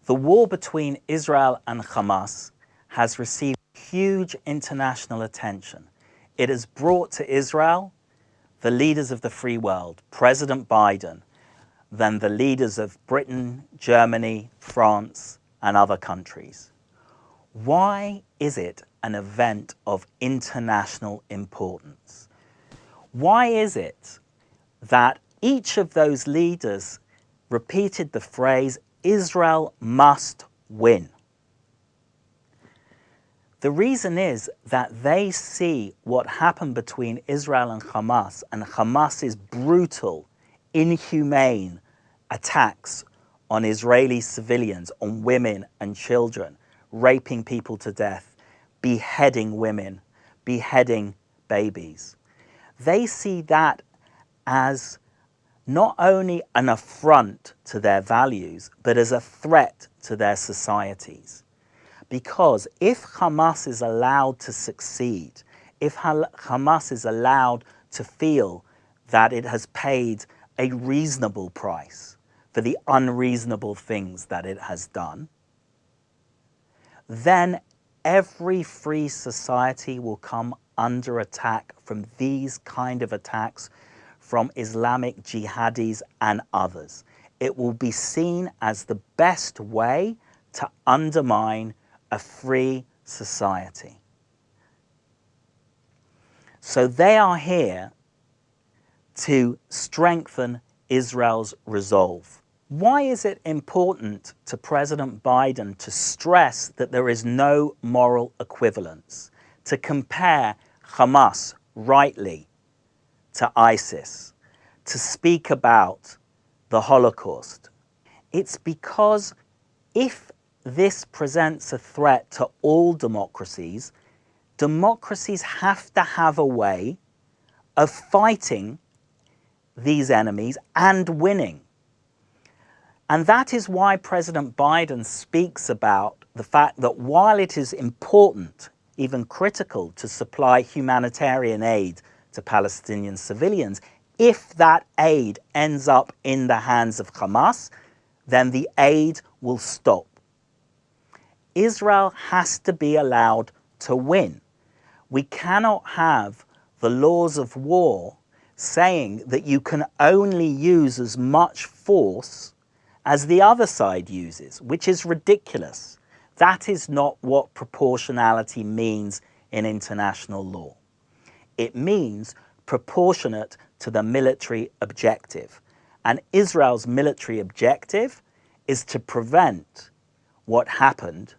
The war between Israel and Hamas has received huge international attention. It has brought to Israel the leaders of the free world, President Biden, then the leaders of Britain, Germany, France, and other countries. Why is it an event of international importance? Why is it that each of those leaders repeated the phrase, Israel must win? The reason is that they see what happened between Israel and Hamas's brutal, inhumane attacks on Israeli civilians, on women and children, raping people to death, beheading women, beheading babies. They see that as not only an affront to their values, but as a threat to their societies. Because if Hamas is allowed to succeed, if Hamas is allowed to feel that it has paid a reasonable price for the unreasonable things that it has done, then every free society will come under attack from these kind of attacks from Islamic jihadis and others. It will be seen as the best way to undermine a free society. So they are here to strengthen Israel's resolve. Why is it important to President Biden to stress that there is no moral equivalence, to compare Hamas rightly to ISIS, to speak about the Holocaust? It's because if this presents a threat to all democracies, democracies have to have a way of fighting these enemies and winning. And that is why President Biden speaks about the fact that while it is important, even critical, to supply humanitarian aid to Palestinian civilians, if that aid ends up in the hands of Hamas, then the aid will stop. Israel has to be allowed to win. We cannot have the laws of war saying that you can only use as much force as the other side uses, which is ridiculous. That is not what proportionality means in international law. It means proportionate to the military objective. And Israel's military objective is to prevent what happened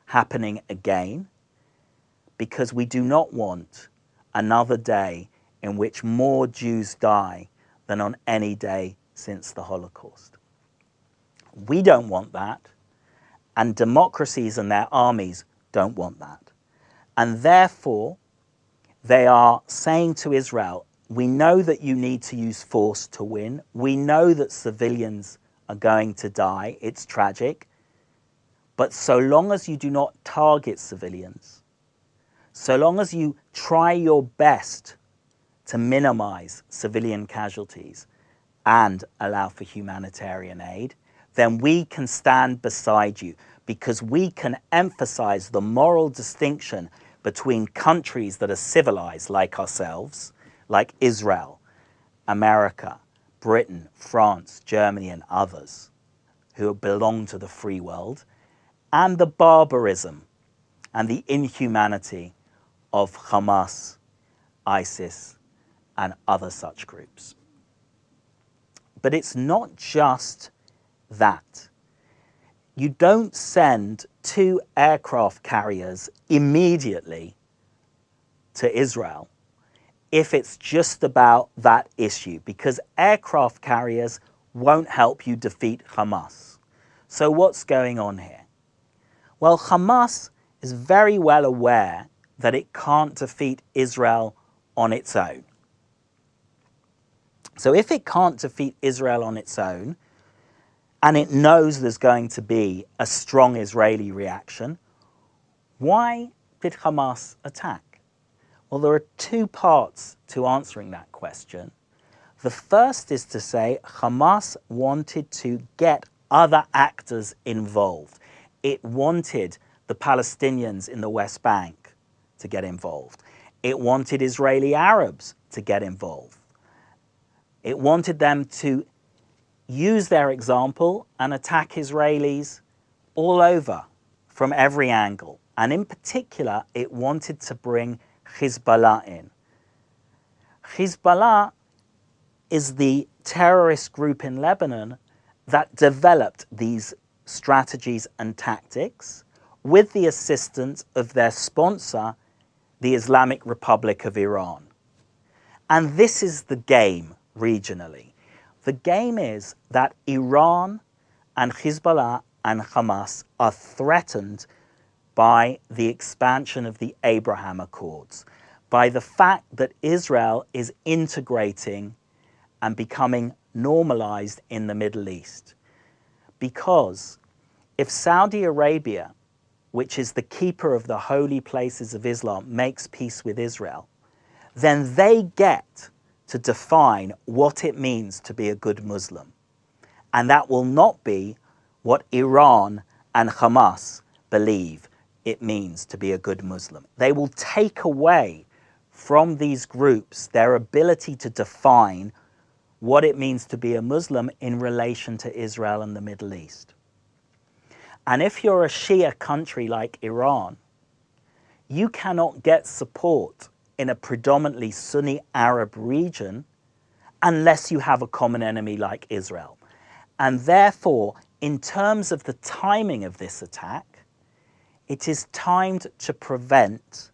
happening again, because we do not want another day in which more Jews die than on any day since the Holocaust. We don't want that, and democracies and their armies don't want that. And therefore, they are saying to Israel, we know that you need to use force to win. We know that civilians are going to die. It's tragic. But so long as you do not target civilians, so long as you try your best to minimize civilian casualties and allow for humanitarian aid, then we can stand beside you, because we can emphasize the moral distinction between countries that are civilized like ourselves, like Israel, America, Britain, France, Germany, and others who belong to the free world, and the barbarism and the inhumanity of Hamas, ISIS, and other such groups. But it's not just that. You don't send 2 aircraft carriers immediately to Israel if it's just about that issue, because aircraft carriers won't help you defeat Hamas. So what's going on here? Well, Hamas is very well aware that it can't defeat Israel on its own. So if it can't defeat Israel on its own, and it knows there's going to be a strong Israeli reaction, why did Hamas attack? Well, there are 2 parts to answering that question. The first is to say Hamas wanted to get other actors involved. It wanted the Palestinians in the West Bank to get involved. It wanted Israeli Arabs to get involved. It wanted them to use their example and attack Israelis all over from every angle. And in particular, it wanted to bring Hezbollah in. Hezbollah is the terrorist group in Lebanon that developed these strategies and tactics with the assistance of their sponsor, the Islamic Republic of Iran. And this is the game regionally. The game is that Iran and Hezbollah and Hamas are threatened by the expansion of the Abraham Accords, by the fact that Israel is integrating and becoming normalized in the Middle East. Because if Saudi Arabia, which is the keeper of the holy places of Islam, makes peace with Israel, then they get to define what it means to be a good Muslim. And that will not be what Iran and Hamas believe it means to be a good Muslim. They will take away from these groups their ability to define what it means to be a Muslim in relation to Israel and the Middle East. And if you're a Shia country like Iran, you cannot get support in a predominantly Sunni Arab region unless you have a common enemy like Israel. And therefore, in terms of the timing of this attack, it is timed to prevent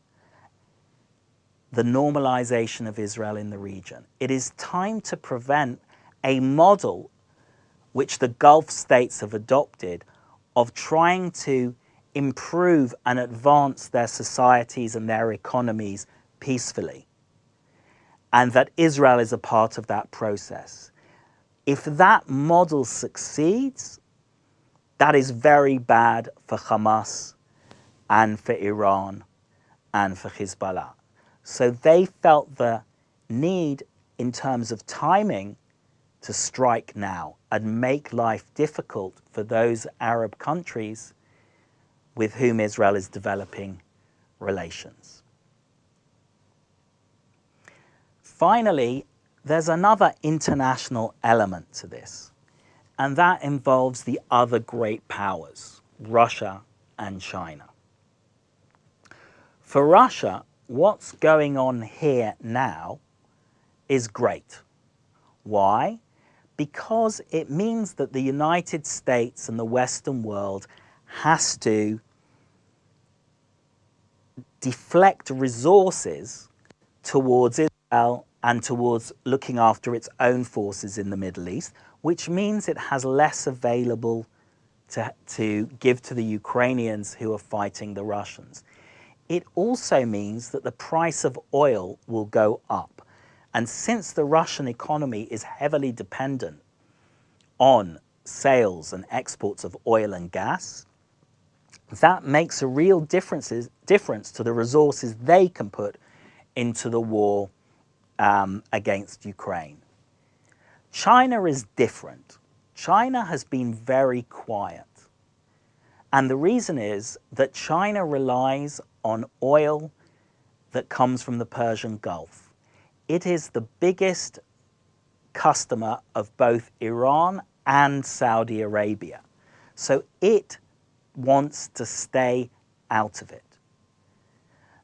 the normalization of Israel in the region. It is time to prevent a model which the Gulf states have adopted of trying to improve and advance their societies and their economies peacefully, and that Israel is a part of that process. If that model succeeds, that is very bad for Hamas and for Iran and for Hezbollah. So they felt the need in terms of timing to strike now and make life difficult for those Arab countries with whom Israel is developing relations. Finally, there's another international element to this, and that involves the other great powers, Russia and China. For Russia, what's going on here now is great. Why? Because it means that the United States and the Western world has to deflect resources towards Israel and towards looking after its own forces in the Middle East, which means it has less available to give to the Ukrainians who are fighting the Russians. It also means that the price of oil will go up. And since the Russian economy is heavily dependent on sales and exports of oil and gas, that makes a real difference to the resources they can put into the war against Ukraine. China is different. China has been very quiet. And the reason is that China relies on oil that comes from the Persian Gulf. It is the biggest customer of both Iran and Saudi Arabia. So it wants to stay out of it.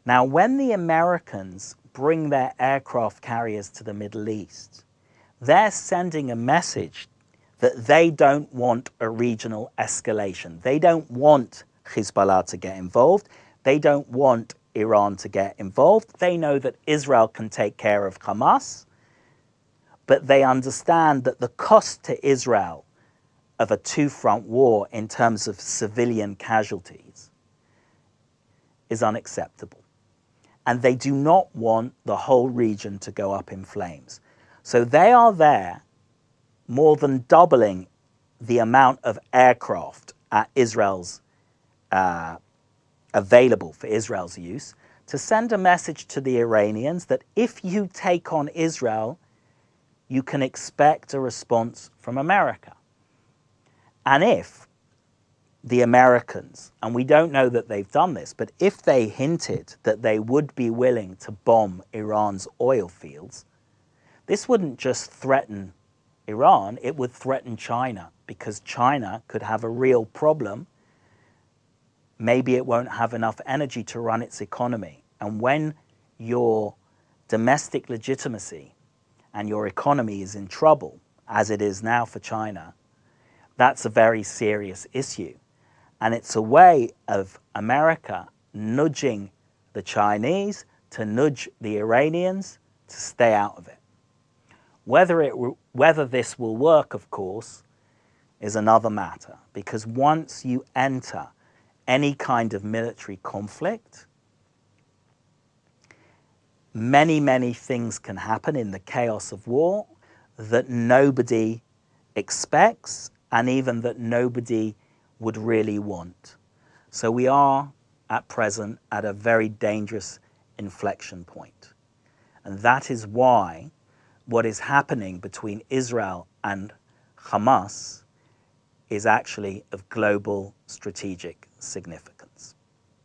Now, when the Americans bring their aircraft carriers to the Middle East, they're sending a message that they don't want a regional escalation. They don't want Hezbollah to get involved. They don't want Iran to get involved. They know that Israel can take care of Hamas, but they understand that the cost to Israel of a two-front war in terms of civilian casualties is unacceptable. And they do not want the whole region to go up in flames. So they are there more than doubling the amount of aircraft at Israel's available for Israel's use to send a message to the Iranians that if you take on Israel, you can expect a response from America. And if the Americans, and we don't know that they've done this, but if they hinted that they would be willing to bomb Iran's oil fields, this wouldn't just threaten Iran, it would threaten China, because China could have a real problem. Maybe it won't have enough energy to run its economy. And when your domestic legitimacy and your economy is in trouble, as it is now for China, that's a very serious issue. And it's a way of America nudging the Chinese to nudge the Iranians to stay out of it. Whether this will work, of course, is another matter, because once you enter any kind of military conflict, many, many things can happen in the chaos of war that nobody expects and even that nobody would really want. So we are at present at a very dangerous inflection point. And that is why what is happening between Israel and Hamas is actually of global strategic significance.